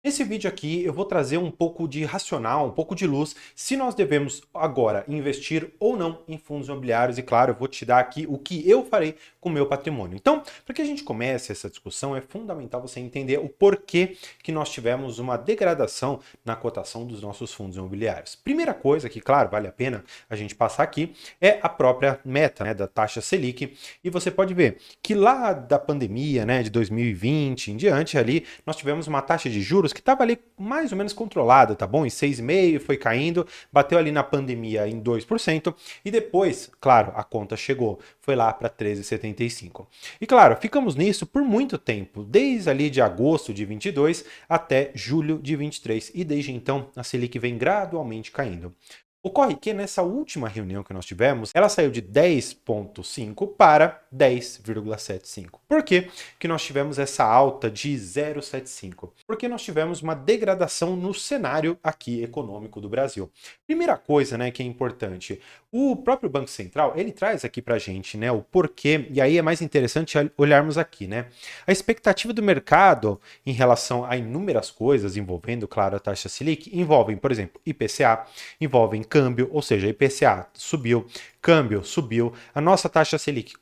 Nesse vídeo aqui eu vou trazer um pouco de racional, um pouco de luz, se nós devemos agora investir ou não em fundos imobiliários e claro, eu vou te dar aqui o que eu farei com o meu patrimônio. Então, para que a gente comece essa discussão, é fundamental você entender o porquê que nós tivemos uma degradação na cotação dos nossos fundos imobiliários. Primeira coisa que, claro, vale a pena a gente passar aqui é a própria meta, né, da taxa Selic, e você pode ver que lá da pandemia, né, de 2020 em diante ali, nós tivemos uma taxa de juros que estava ali mais ou menos controlada, tá bom? Em 6,5%, foi caindo, bateu ali na pandemia em 2%, e depois, claro, a conta chegou, foi lá para 13,75. E claro, ficamos nisso por muito tempo, desde ali de agosto de 22 até julho de 23, e desde então a Selic vem gradualmente caindo. Ocorre que nessa última reunião que nós tivemos, ela saiu de 10,5 para 10,75. Por que que nós tivemos essa alta de 0,75? Porque nós tivemos uma degradação no cenário aqui econômico do Brasil. Primeira coisa, né, que é importante, o próprio Banco Central, ele traz aqui pra gente, né, o porquê, e aí é mais interessante olharmos aqui, né? A expectativa do mercado em relação a inúmeras coisas envolvendo, claro, a taxa Selic, envolvem, por exemplo, IPCA, envolvem câmbio, ou seja, IPCA subiu, câmbio subiu, a nossa taxa Selic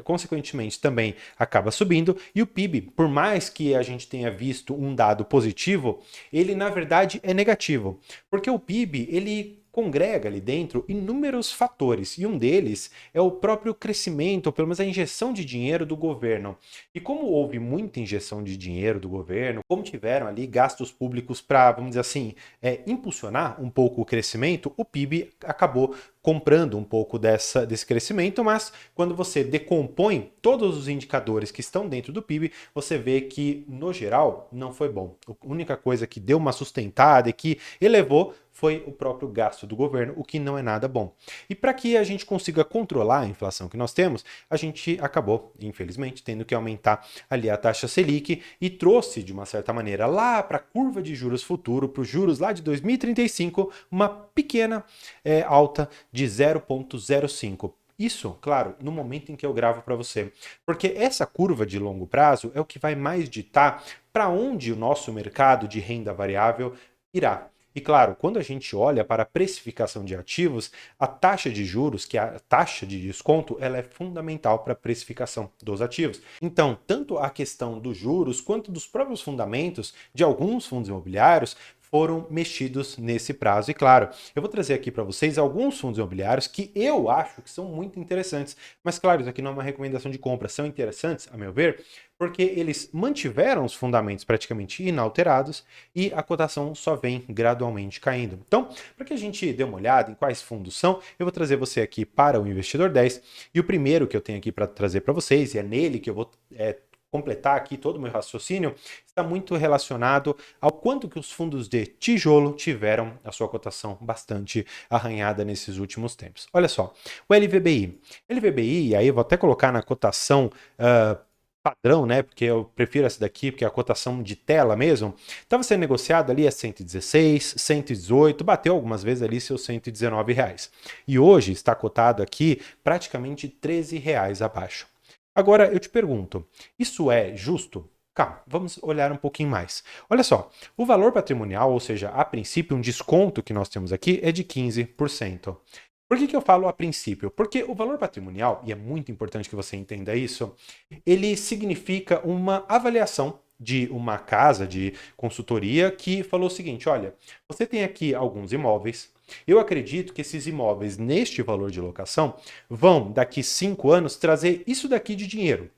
consequentemente também acaba subindo e o PIB, por mais que a gente tenha visto um dado positivo, ele na verdade é negativo, porque o PIB ele congrega ali dentro inúmeros fatores e um deles é o próprio crescimento, ou pelo menos a injeção de dinheiro do governo. E como houve muita injeção de dinheiro do governo, como tiveram ali gastos públicos para, vamos dizer assim, impulsionar um pouco o crescimento, o PIB acabou comprando um pouco desse crescimento, mas quando você decompõe todos os indicadores que estão dentro do PIB, você vê que, no geral, não foi bom. A única coisa que deu uma sustentada e que elevou foi o próprio gasto do governo, o que não é nada bom. E para que a gente consiga controlar a inflação que nós temos, a gente acabou, infelizmente, tendo que aumentar ali a taxa Selic e trouxe, de uma certa maneira, lá para a curva de juros futuro, para os juros lá de 2035, uma pequena alta de 0,05. Isso, claro, no momento em que eu gravo para você. Porque essa curva de longo prazo é o que vai mais ditar para onde o nosso mercado de renda variável irá. E claro, quando a gente olha para a precificação de ativos, a taxa de juros, que é a taxa de desconto, ela é fundamental para a precificação dos ativos. Então, tanto a questão dos juros quanto dos próprios fundamentos de alguns fundos imobiliários foram mexidos nesse prazo. E claro, eu vou trazer aqui para vocês alguns fundos imobiliários que eu acho que são muito interessantes. Mas claro, isso aqui não é uma recomendação de compra. São interessantes, a meu ver, porque eles mantiveram os fundamentos praticamente inalterados e a cotação só vem gradualmente caindo. Então, para que a gente dê uma olhada em quais fundos são, eu vou trazer você aqui para o Investidor 10 e o primeiro que eu tenho aqui para trazer para vocês, e é nele que eu vou completar aqui todo o meu raciocínio, está muito relacionado ao quanto que os fundos de tijolo tiveram a sua cotação bastante arranhada nesses últimos tempos. Olha só, o LVBI. LVBI, e aí eu vou até colocar na cotação padrão, né? Porque eu prefiro essa daqui, porque é a cotação de tela mesmo. Estava sendo negociado ali a 116, 118, bateu algumas vezes ali seus 119 reais. E hoje está cotado aqui praticamente 13 reais abaixo. Agora eu te pergunto, isso é justo? Calma, vamos olhar um pouquinho mais. Olha só, o valor patrimonial, ou seja, a princípio, um desconto que nós temos aqui é de 15%. Por que eu falo a princípio? Porque o valor patrimonial, e é muito importante que você entenda isso, ele significa uma avaliação de uma casa de consultoria que falou o seguinte: olha, você tem aqui alguns imóveis. Eu acredito que esses imóveis, neste valor de locação, vão, daqui 5 anos, trazer isso daqui de dinheiro.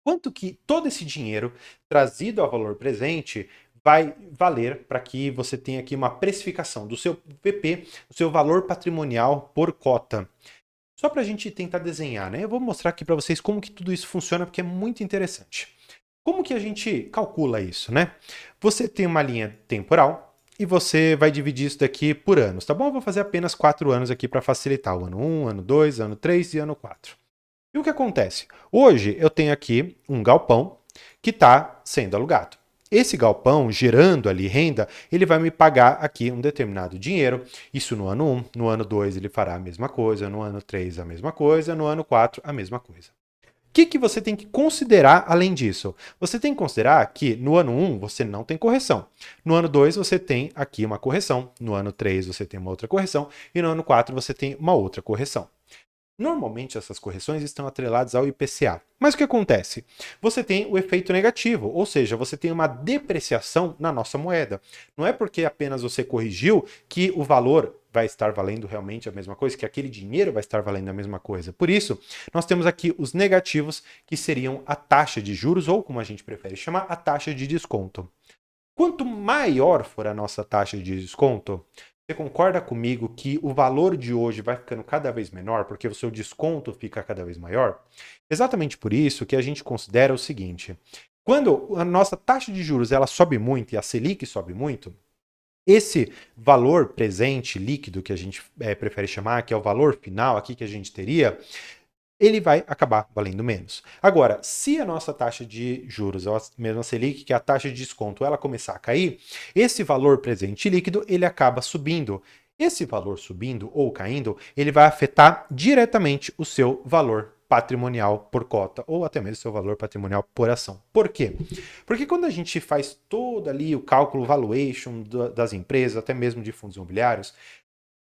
Quanto que todo esse dinheiro, trazido a valor presente, vai valer para que você tenha aqui uma precificação do seu PP, do seu valor patrimonial por cota. Só para a gente tentar desenhar, né? Eu vou mostrar aqui para vocês como que tudo isso funciona, porque é muito interessante. Como que a gente calcula isso, né? Você tem uma linha temporal e você vai dividir isso daqui por anos, tá bom? Eu vou fazer apenas 4 anos aqui para facilitar. O ano 1, ano 2, ano 3 e ano 4. E o que acontece? Hoje eu tenho aqui um galpão que está sendo alugado. Esse galpão, gerando ali renda, ele vai me pagar aqui um determinado dinheiro. Isso no ano 1, no ano 2 ele fará a mesma coisa, no ano 3 a mesma coisa, no ano 4 a mesma coisa. O que você tem que considerar além disso? Você tem que considerar que no ano 1 você não tem correção. No ano 2 você tem aqui uma correção. No ano 3 você tem uma outra correção. E no ano 4 você tem uma outra correção. Normalmente essas correções estão atreladas ao IPCA. Mas o que acontece? Você tem o efeito negativo, ou seja, você tem uma depreciação na nossa moeda. Não é porque apenas você corrigiu que o valor vai estar valendo realmente a mesma coisa, que aquele dinheiro vai estar valendo a mesma coisa. Por isso, nós temos aqui os negativos, que seriam a taxa de juros, ou como a gente prefere chamar, a taxa de desconto. Quanto maior for a nossa taxa de desconto, você concorda comigo que o valor de hoje vai ficando cada vez menor, porque o seu desconto fica cada vez maior? Exatamente por isso que a gente considera o seguinte: quando a nossa taxa de juros ela sobe muito e a Selic sobe muito, esse valor presente líquido que a gente prefere chamar, que é o valor final aqui que a gente teria, ele vai acabar valendo menos. Agora, se a nossa taxa de juros, a mesma Selic, que é a taxa de desconto, ela começar a cair, esse valor presente líquido, ele acaba subindo. Esse valor subindo ou caindo, ele vai afetar diretamente o seu valor patrimonial por cota, ou até mesmo seu valor patrimonial por ação. Por quê? Porque quando a gente faz todo ali o cálculo valuation das empresas, até mesmo de fundos imobiliários,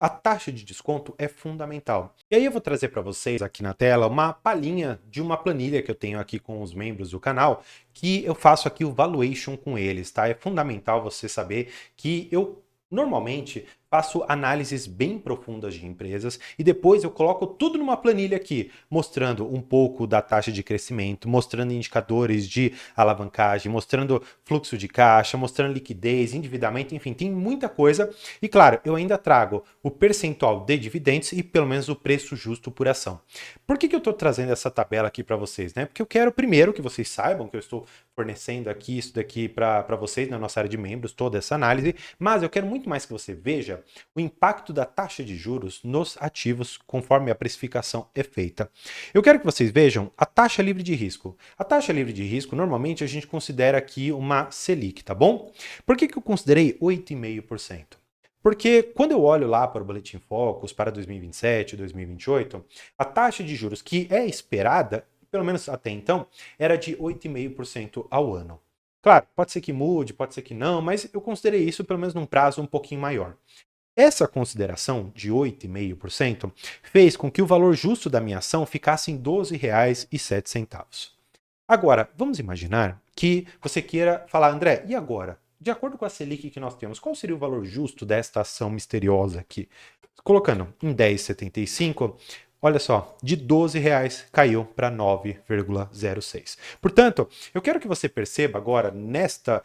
a taxa de desconto é fundamental. E aí eu vou trazer para vocês aqui na tela uma palhinha de uma planilha que eu tenho aqui com os membros do canal, que eu faço aqui o valuation com eles, tá? É fundamental você saber que eu normalmente faço análises bem profundas de empresas e depois eu coloco tudo numa planilha aqui, mostrando um pouco da taxa de crescimento, mostrando indicadores de alavancagem, mostrando fluxo de caixa, mostrando liquidez, endividamento, enfim, tem muita coisa. E claro, eu ainda trago o percentual de dividendos e pelo menos o preço justo por ação. Por que eu estou trazendo essa tabela aqui para vocês, né? Porque eu quero primeiro que vocês saibam que eu estou fornecendo aqui isso daqui para vocês na nossa área de membros, toda essa análise, mas eu quero muito mais que você veja o impacto da taxa de juros nos ativos conforme a precificação é feita. Eu quero que vocês vejam a taxa livre de risco. A taxa livre de risco, normalmente a gente considera aqui uma Selic, tá bom? Por que eu considerei 8,5%? Porque quando eu olho lá para o Boletim Focus para 2027, 2028, a taxa de juros que é esperada, pelo menos até então, era de 8,5% ao ano. Claro, pode ser que mude, pode ser que não, mas eu considerei isso pelo menos num prazo um pouquinho maior. Essa consideração de 8,5% fez com que o valor justo da minha ação ficasse em R$ 12,07. Agora, vamos imaginar que você queira falar, André, e agora? De acordo com a Selic que nós temos, qual seria o valor justo desta ação misteriosa aqui? Colocando em 10,75, olha só, de R$ 12 caiu para 9,06. Portanto, eu quero que você perceba agora, nesta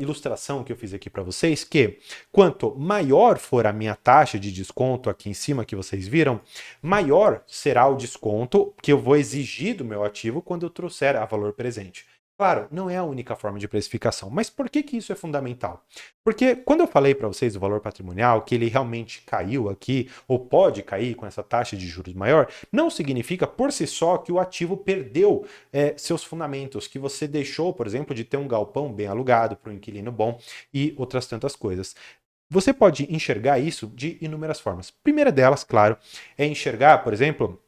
ilustração que eu fiz aqui para vocês, que quanto maior for a minha taxa de desconto aqui em cima que vocês viram, maior será o desconto que eu vou exigir do meu ativo quando eu trouxer a valor presente. Claro, não é a única forma de precificação, mas por que isso é fundamental? Porque quando eu falei para vocês do valor patrimonial, que ele realmente caiu aqui, ou pode cair com essa taxa de juros maior, não significa por si só que o ativo perdeu seus fundamentos, que você deixou, por exemplo, de ter um galpão bem alugado para um inquilino bom e outras tantas coisas. Você pode enxergar isso de inúmeras formas. Primeira delas, claro, é enxergar, por exemplo,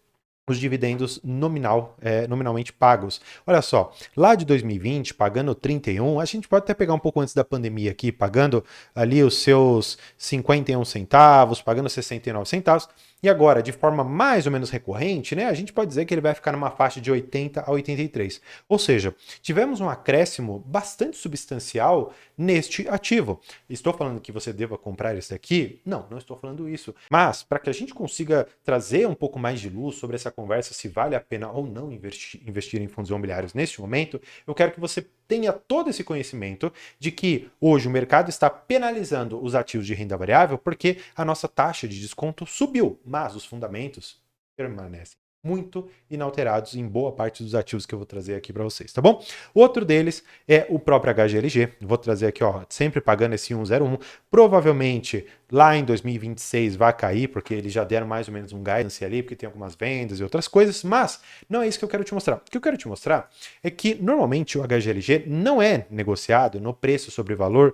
os dividendos nominalmente pagos. Olha só, lá de 2020, pagando 31, a gente pode até pegar um pouco antes da pandemia aqui, pagando ali os seus 51 centavos, pagando 69 centavos, e agora, de forma mais ou menos recorrente, né, a gente pode dizer que ele vai ficar numa faixa de 80 a 83. Ou seja, tivemos um acréscimo bastante substancial neste ativo. Estou falando que você deva comprar esse aqui? Não, não estou falando isso. Mas, para que a gente consiga trazer um pouco mais de luz sobre essa conversa, se vale a pena ou não investir em fundos imobiliários neste momento, eu quero que você tenha todo esse conhecimento de que hoje o mercado está penalizando os ativos de renda variável porque a nossa taxa de desconto subiu, mas os fundamentos permanecem muito inalterados em boa parte dos ativos que eu vou trazer aqui para vocês, tá bom? Outro deles é o próprio HGLG, vou trazer aqui, ó, sempre pagando esse 101, provavelmente lá em 2026 vai cair, porque eles já deram mais ou menos um guidance ali, porque tem algumas vendas e outras coisas, mas não é isso que eu quero te mostrar. O que eu quero te mostrar é que normalmente o HGLG não é negociado no preço sobre valor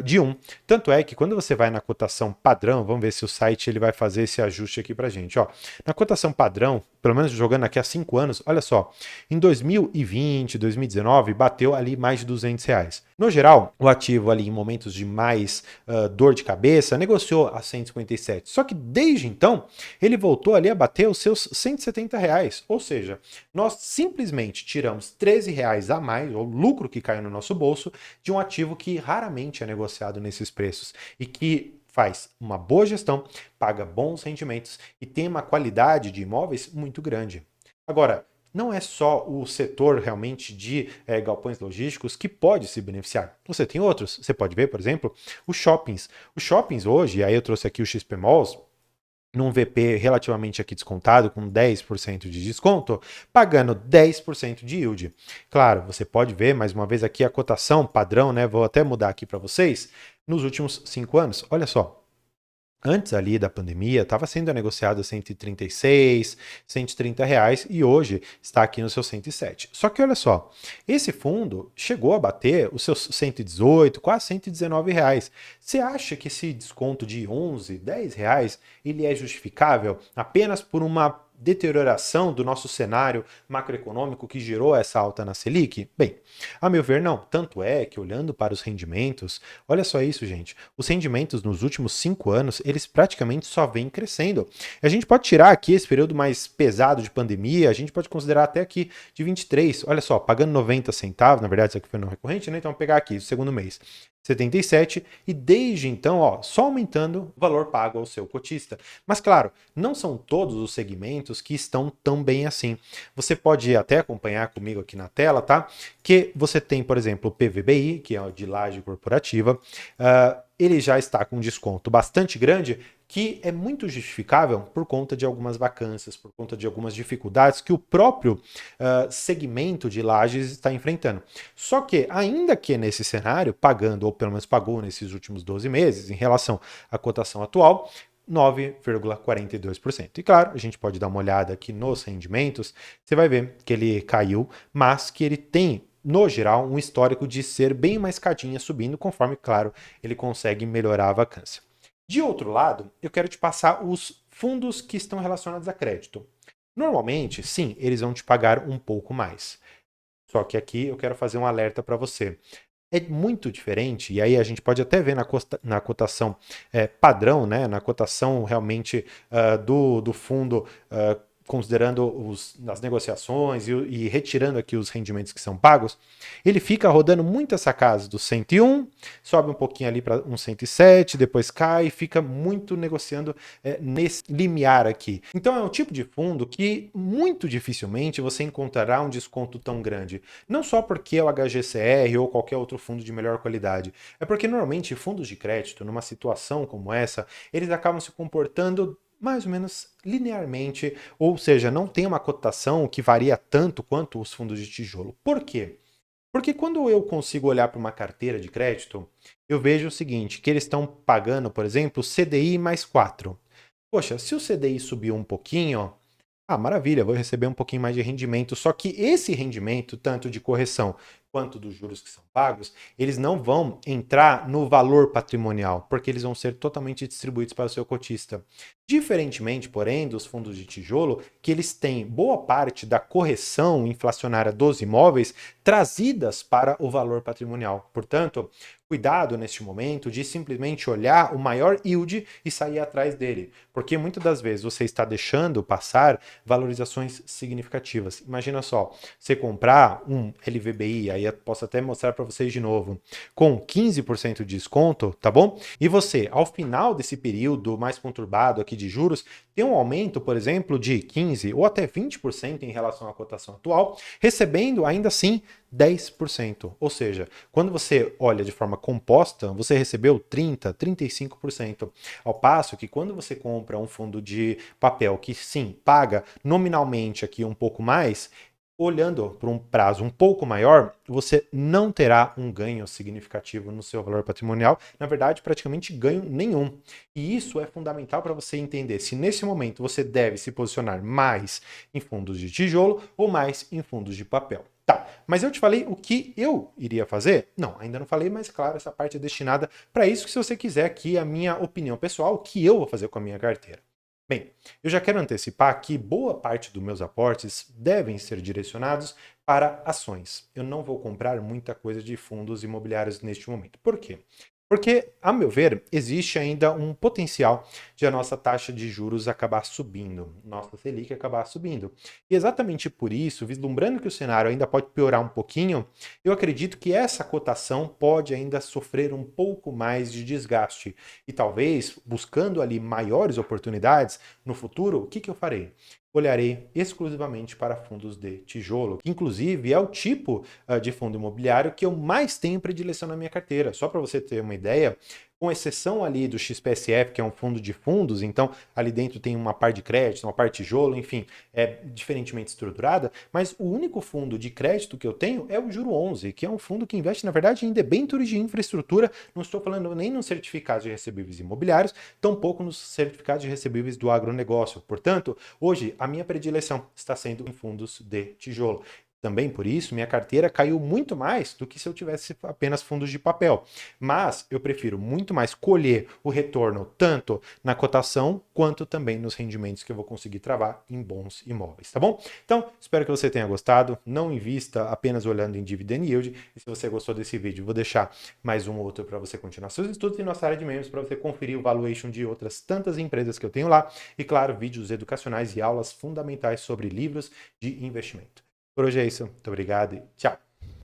de 1, tanto é que quando você vai na cotação padrão, vamos ver se o site ele vai fazer esse ajuste aqui pra gente, ó, na cotação padrão, pelo menos jogando aqui há 5 anos, olha só, em 2020, 2019, bateu ali mais de R$ 200. No geral, o ativo ali em momentos de mais dor de cabeça, negociou a 157. Só que desde então, ele voltou ali a bater os seus R$ 170. Ou seja, nós simplesmente tiramos R$ 13 a mais, o lucro que caiu no nosso bolso, de um ativo que raramente é negociado nesses preços e que faz uma boa gestão, paga bons rendimentos e tem uma qualidade de imóveis muito grande. Agora, não é só o setor realmente de galpões logísticos que pode se beneficiar. Você tem outros. Você pode ver, por exemplo, os shoppings. Os shoppings hoje, aí eu trouxe aqui o XP Malls, num VP relativamente aqui descontado, com 10% de desconto, pagando 10% de yield. Claro, você pode ver, mais uma vez aqui, a cotação padrão, né? Vou até mudar aqui para vocês, nos últimos 5 anos. Olha só, antes ali da pandemia, estava sendo negociado a 136, R$ 130 e hoje está aqui no seu 107. Só que olha só, esse fundo chegou a bater os seus 118, quase R$ 119. Você acha que esse desconto de 11, R$ 10 ele é justificável apenas por uma deterioração do nosso cenário macroeconômico que gerou essa alta na Selic? Bem, a meu ver, não. Tanto é que, olhando para os rendimentos, olha só isso, gente. Os rendimentos nos últimos 5 anos, eles praticamente só vêm crescendo. A gente pode tirar aqui esse período mais pesado de pandemia, a gente pode considerar até aqui de 23. Olha só, pagando 90 centavos, na verdade isso aqui foi não recorrente, né? Então vamos pegar aqui o segundo mês. 77 e desde então, ó, só aumentando o valor pago ao seu cotista. Mas claro, não são todos os segmentos que estão tão bem assim. Você pode até acompanhar comigo aqui na tela, tá? Que você tem, por exemplo, o PVBI, que é o de laje corporativa, ele já está com um desconto bastante grande, que é muito justificável por conta de algumas vacâncias, por conta de algumas dificuldades que o próprio segmento de lajes está enfrentando. Só que, ainda que nesse cenário, pagando, ou pelo menos pagou nesses últimos 12 meses, em relação à cotação atual, 9,42%. E claro, a gente pode dar uma olhada aqui nos rendimentos, você vai ver que ele caiu, mas que ele tem, no geral, um histórico de ser bem uma escadinha subindo, conforme, claro, ele consegue melhorar a vacância. De outro lado, eu quero te passar os fundos que estão relacionados a crédito. Normalmente, sim, eles vão te pagar um pouco mais. Só que aqui eu quero fazer um alerta para você. É muito diferente, e aí a gente pode até ver na cotação padrão, né, na cotação realmente do fundo, considerando as negociações e retirando aqui os rendimentos que são pagos, ele fica rodando muito essa casa do 101, sobe um pouquinho ali para um 107, depois cai e fica muito negociando nesse limiar aqui. Então é um tipo de fundo que muito dificilmente você encontrará um desconto tão grande. Não só porque é o HGCR ou qualquer outro fundo de melhor qualidade, é porque normalmente fundos de crédito, numa situação como essa, eles acabam se comportando mais ou menos linearmente, ou seja, não tem uma cotação que varia tanto quanto os fundos de tijolo. Por quê? Porque quando eu consigo olhar para uma carteira de crédito, eu vejo o seguinte, que eles estão pagando, por exemplo, CDI mais 4. Poxa, se o CDI subiu um pouquinho, maravilha, vou receber um pouquinho mais de rendimento. Só que esse rendimento, tanto de correção quanto dos juros que são pagos, eles não vão entrar no valor patrimonial, porque eles vão ser totalmente distribuídos para o seu cotista. Diferentemente, porém, dos fundos de tijolo, que eles têm boa parte da correção inflacionária dos imóveis trazidas para o valor patrimonial. Portanto, cuidado neste momento de simplesmente olhar o maior yield e sair atrás dele, porque muitas das vezes você está deixando passar valorizações significativas. Imagina só, você comprar um LVBI, aí eu posso até mostrar para vocês de novo, com 15% de desconto, tá bom? E você, ao final desse período mais conturbado aqui de juros, tem um aumento, por exemplo, de 15% ou até 20% em relação à cotação atual, recebendo ainda assim 10%. Ou seja, quando você olha de forma composta, você recebeu 30%, 35%. Ao passo que quando você compra um fundo de papel que sim, paga nominalmente aqui um pouco mais, olhando para um prazo um pouco maior, você não terá um ganho significativo no seu valor patrimonial, na verdade, praticamente ganho nenhum. E isso é fundamental para você entender se nesse momento você deve se posicionar mais em fundos de tijolo ou mais em fundos de papel. Tá, mas eu te falei o que eu iria fazer? Não, ainda não falei, mas claro, essa parte é destinada para isso, que se você quiser aqui a minha opinião pessoal, o que eu vou fazer com a minha carteira. Bem, eu já quero antecipar que boa parte dos meus aportes devem ser direcionados para ações. Eu não vou comprar muita coisa de fundos imobiliários neste momento. Por quê? Porque, a meu ver, existe ainda um potencial de a nossa taxa de juros acabar subindo, nossa Selic acabar subindo. E exatamente por isso, vislumbrando que o cenário ainda pode piorar um pouquinho, eu acredito que essa cotação pode ainda sofrer um pouco mais de desgaste. E talvez, buscando ali maiores oportunidades no futuro, o que eu farei? Olharei exclusivamente para fundos de tijolo, que inclusive é o tipo de fundo imobiliário que eu mais tenho predileção na minha carteira. Só para você ter uma ideia, com exceção ali do XPSF, que é um fundo de fundos, então ali dentro tem uma parte de crédito, uma parte de tijolo, enfim, é diferentemente estruturada, mas o único fundo de crédito que eu tenho é o Juro 11, que é um fundo que investe, na verdade, em debêntures de infraestrutura, não estou falando nem nos certificados de recebíveis imobiliários, tampouco nos certificados de recebíveis do agronegócio. Portanto, hoje a minha predileção está sendo em fundos de tijolo. Também por isso, minha carteira caiu muito mais do que se eu tivesse apenas fundos de papel. Mas eu prefiro muito mais colher o retorno tanto na cotação quanto também nos rendimentos que eu vou conseguir travar em bons imóveis, tá bom? Então, espero que você tenha gostado. Não invista apenas olhando em dividend yield. E se você gostou desse vídeo, vou deixar mais um ou outro para você continuar seus estudos e nossa área de membros para você conferir o valuation de outras tantas empresas que eu tenho lá. E claro, vídeos educacionais e aulas fundamentais sobre livros de investimento. Por hoje é isso. Muito obrigado e tchau.